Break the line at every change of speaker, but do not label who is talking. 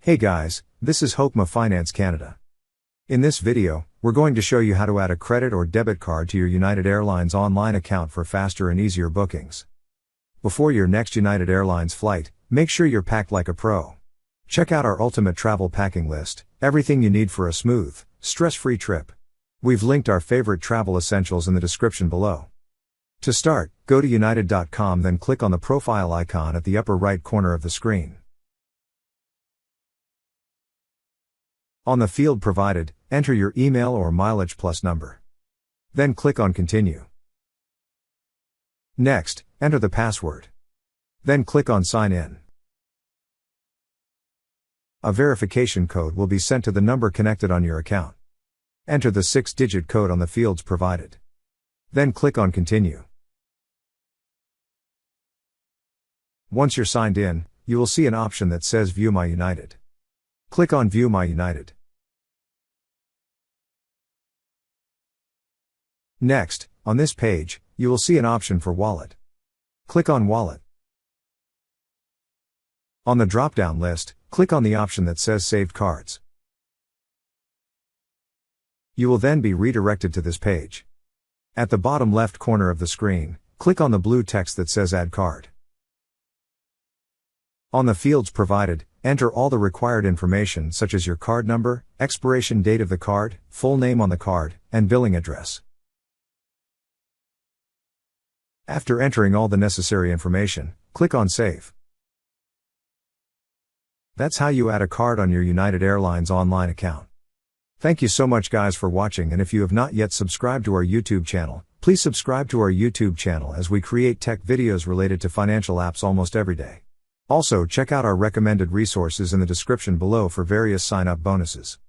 Hey guys, this is Hokma Finance Canada. In this video, we're going to show you how to add a credit or debit card to your United Airlines online account for faster and easier bookings. Before your next United Airlines flight, make sure you're packed like a pro. Check out our ultimate travel packing list, everything you need for a smooth, stress-free trip. We've linked our favorite travel essentials in the description below. To start, go to united.com, then click on the profile icon at the upper right corner of the screen. On the field provided, enter your email or MileagePlus number. Then click on Continue. Next, enter the password. Then click on Sign In. A verification code will be sent to the number connected on your account. Enter the 6-digit code on the fields provided. Then click on Continue. Once you're signed in, you will see an option that says View My United. Click on View My United. Next, on this page, you will see an option for Wallet. Click on Wallet. On the drop-down list, click on the option that says Saved Cards. You will then be redirected to this page. At the bottom left corner of the screen, click on the blue text that says Add Card. On the fields provided, enter all the required information such as your card number, expiration date of the card, full name on the card, and billing address. After entering all the necessary information, click on Save. That's how you add a card on your United Airlines online account. Thank you so much guys for watching, and if you have not yet subscribed to our YouTube channel, please subscribe to our YouTube channel as we create tech videos related to financial apps almost every day. Also check out our recommended resources in the description below for various sign-up bonuses.